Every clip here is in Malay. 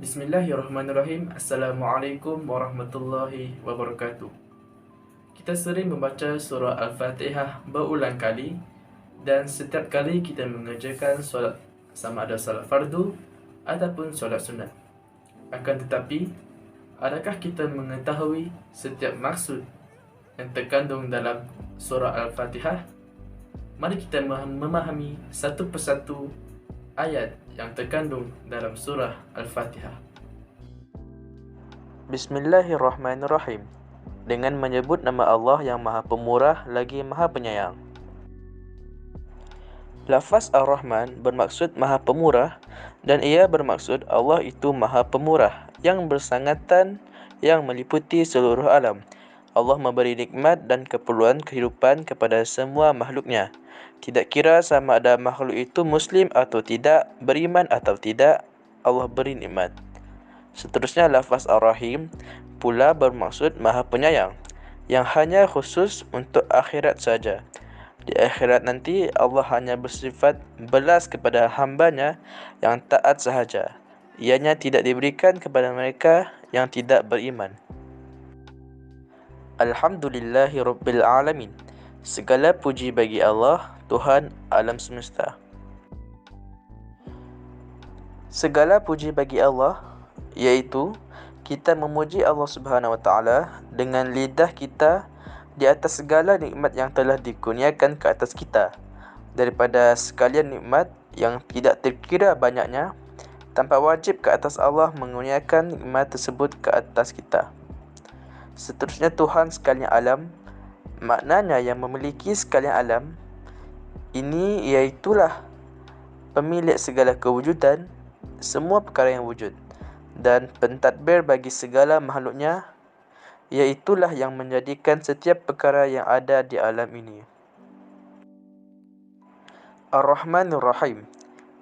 Bismillahirrahmanirrahim. Assalamualaikum warahmatullahi wabarakatuh. Kita sering membaca surah Al-Fatihah berulang kali, dan setiap kali kita mengerjakan solat, sama ada solat fardu ataupun solat sunat. Akan tetapi, adakah kita mengetahui setiap maksud yang terkandung dalam surah Al-Fatihah? Mari kita memahami satu persatu ayat yang terkandung dalam surah Al-Fatihah. Bismillahirrahmanirrahim. Dengan menyebut nama Allah yang Maha Pemurah lagi Maha Penyayang. Lafaz Ar-Rahman bermaksud Maha Pemurah, dan ia bermaksud Allah itu Maha Pemurah yang bersangatan yang meliputi seluruh alam. Allah memberi nikmat dan keperluan kehidupan kepada semua makhluknya. Tidak kira sama ada makhluk itu Muslim atau tidak, beriman atau tidak, Allah beri nikmat. Seterusnya, lafaz Ar-Rahim pula bermaksud Maha Penyayang, yang hanya khusus untuk akhirat saja. Di akhirat nanti Allah hanya bersifat belas kepada hambanya yang taat sahaja. Ianya tidak diberikan kepada mereka yang tidak beriman. Alhamdulillahi Rabbil Alamin. Segala puji bagi Allah, Tuhan alam semesta. Segala puji bagi Allah, iaitu kita memuji Allah Subhanahu Wa Taala dengan lidah kita di atas segala nikmat yang telah dikurniakan ke atas kita, daripada sekalian nikmat yang tidak terkira banyaknya, tanpa wajib ke atas Allah mengurniakan nikmat tersebut ke atas kita. Seterusnya, Tuhan sekalian alam, maknanya yang memiliki sekalian alam ini iaitulah pemilik segala kewujudan, semua perkara yang wujud, dan pentadbir bagi segala makhluknya, iaitulah yang menjadikan setiap perkara yang ada di alam ini. Ar-Rahmanir Rahim,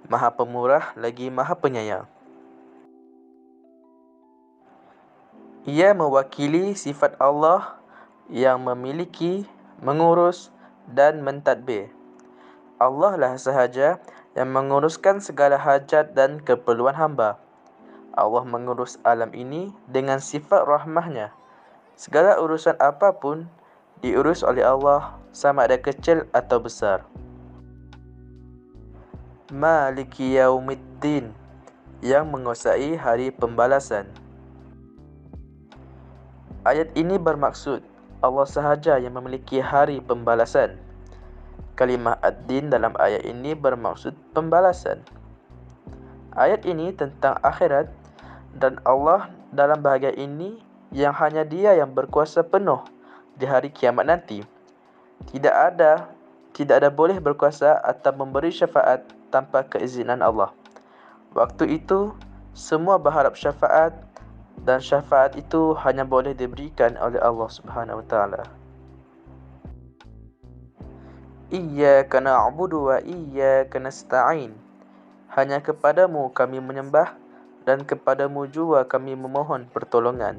Maha Pemurah lagi Maha Penyayang. Ia mewakili sifat Allah yang memiliki, mengurus dan mentadbir. Allah lah sahaja yang menguruskan segala hajat dan keperluan hamba. Allah mengurus alam ini dengan sifat rahmahnya. Segala urusan apapun diurus oleh Allah, sama ada kecil atau besar. Maliki Yaumiddin, yang menguasai hari pembalasan. Ayat ini bermaksud Allah sahaja yang memiliki hari pembalasan. Kalimah ad-din dalam ayat ini bermaksud pembalasan. Ayat ini tentang akhirat dan Allah dalam bahagian ini yang hanya Dia yang berkuasa penuh di hari kiamat nanti. Tidak ada boleh berkuasa atau memberi syafaat tanpa keizinan Allah. Waktu itu semua berharap syafaat, dan syafaat itu hanya boleh diberikan oleh Allah Subhanahu Wa Taala. Iyyaka na'budu wa iyyaka nasta'in. Hanya kepadamu kami menyembah, dan kepadamu jua kami memohon pertolongan.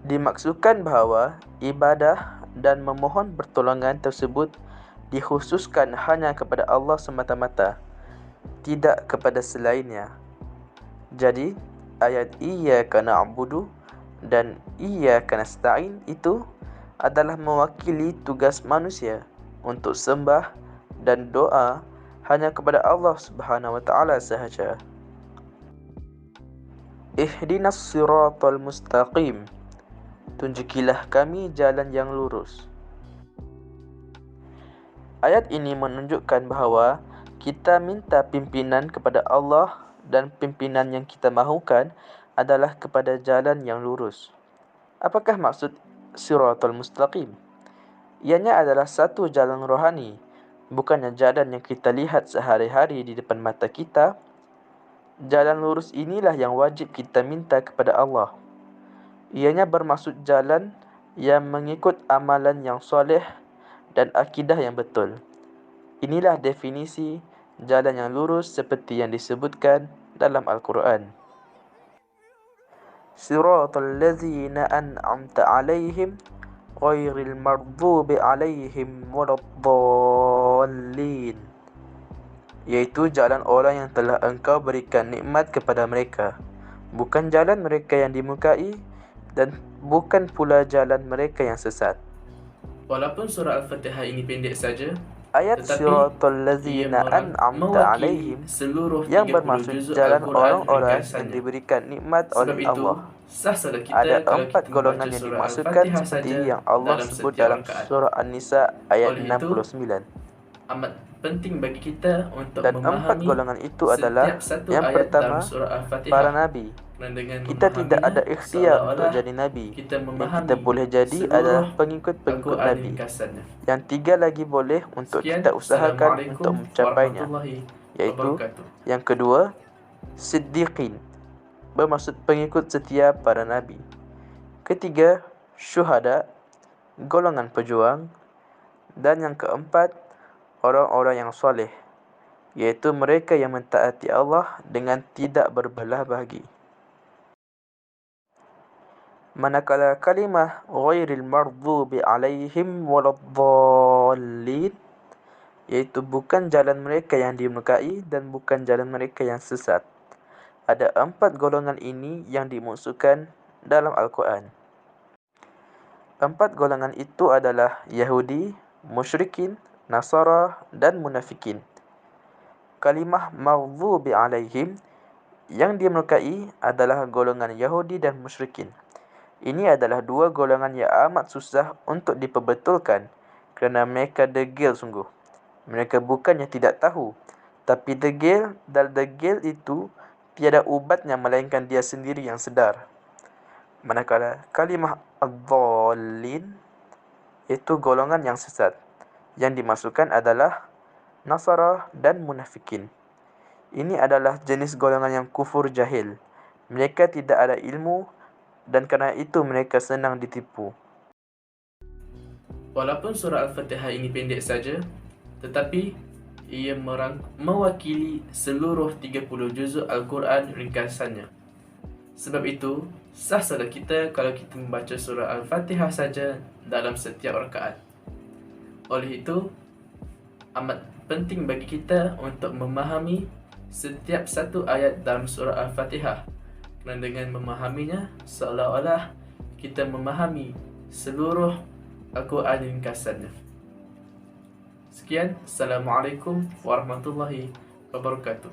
Dimaksudkan bahawa ibadah dan memohon pertolongan tersebut dikhususkan hanya kepada Allah semata-mata, tidak kepada selainnya. Jadi, ayat Iyyaka na'budu dan Iyyaka nasta'in itu adalah mewakili tugas manusia untuk sembah dan doa hanya kepada Allah Subhanahu Wa Taala sahaja. Ihdinas siratal mustaqim. Tunjukilah kami jalan yang lurus. Ayat ini menunjukkan bahawa kita minta pimpinan kepada Allah, dan pimpinan yang kita mahukan adalah kepada jalan yang lurus. Apakah maksud siratal mustaqim? Ianya adalah satu jalan rohani, bukannya jalan yang kita lihat sehari-hari di depan mata kita. Jalan lurus inilah yang wajib kita minta kepada Allah. Ianya bermaksud jalan yang mengikut amalan yang soleh dan akidah yang betul. Inilah definisi jalan yang lurus seperti yang disebutkan dalam Al-Quran. Siratal ladzina an'amta 'alaihim ghairil maghdubi 'alaihim waladdallin. iaitu jalan orang yang telah engkau berikan nikmat kepada mereka, bukan jalan mereka yang dimukai dan bukan pula jalan mereka yang sesat. Walaupun surah Al-Fatihah ini pendek saja, Ayat tetapi siratal ia ladzina an'amta mewakili alaihim seluruh yang 30 bermaksud juzuk jalan Al-Quran orang-orang yang ringkasannya. diberikan nikmat Sebab oleh itu, Allah. sah salah kita Ada kalau 4 kita membaca golongan yang surah dimaksudkan Al-Fatihah seperti saja yang Allah dalam sebut setiap dalam rakaat. surah An-Nisa ayat Oleh itu, 69. amat penting bagi kita untuk Dan 4 memahami golongan itu setiap adalah satu yang ayat dalam pertama, surah para Al-Fatihah. nabi. Dan dengan Kita tidak memahaminya, ada ikhtiar untuk seolah-olah jadi nabi. kita Yang memahami kita boleh jadi adalah seluruh pengikut-pengikut Al-Quran nabi. ringkasannya. Yang 3 lagi boleh untuk Sekian, kita usahakan Assalamualaikum untuk mencapainya, warahmatullahi iaitu wabarakatuh. yang kedua, siddiqin, bermaksud pengikut setia para nabi. Ketiga, syuhada, golongan pejuang. Dan yang keempat, orang-orang yang soleh, iaitu mereka yang mentaati Allah dengan tidak berbelah bagi. Manakala kalimah ghairil maghdubi alaihim waladdallin, iaitu bukan jalan mereka yang dimurkai dan bukan jalan mereka yang sesat. Ada 4 golongan ini yang dimaksudkan dalam Al-Quran. 4 golongan itu adalah Yahudi, musyrikin, Nasara dan munafikin. Kalimah maghdubi alaihim yang dimurkai adalah golongan Yahudi dan musyrikin. Ini adalah 2 golongan yang amat susah untuk diperbetulkan kerana mereka degil sungguh. Mereka bukannya tidak tahu, tapi degil, dan degil itu tiada ubatnya melainkan dia sendiri yang sedar. Manakala kalimah ad-dhallin itu golongan yang sesat. Yang dimasukkan adalah Nasara dan munafikin. Ini adalah jenis golongan yang kufur jahil. Mereka tidak ada ilmu dan kerana itu mereka senang ditipu. Walaupun surah Al-Fatihah ini pendek saja, tetapi ia mewakili seluruh 30 juzuk Al-Quran ringkasannya. Sebab itu, sah salah kita kalau kita membaca surah Al-Fatihah saja dalam setiap rakaat. Oleh itu, amat penting bagi kita untuk memahami setiap satu ayat dalam surah Al-Fatihah. Dan dengan memahaminya, seolah-olah kita memahami seluruh Al-Quran ringkasannya. Sekian, Assalamualaikum warahmatullahi wabarakatuh.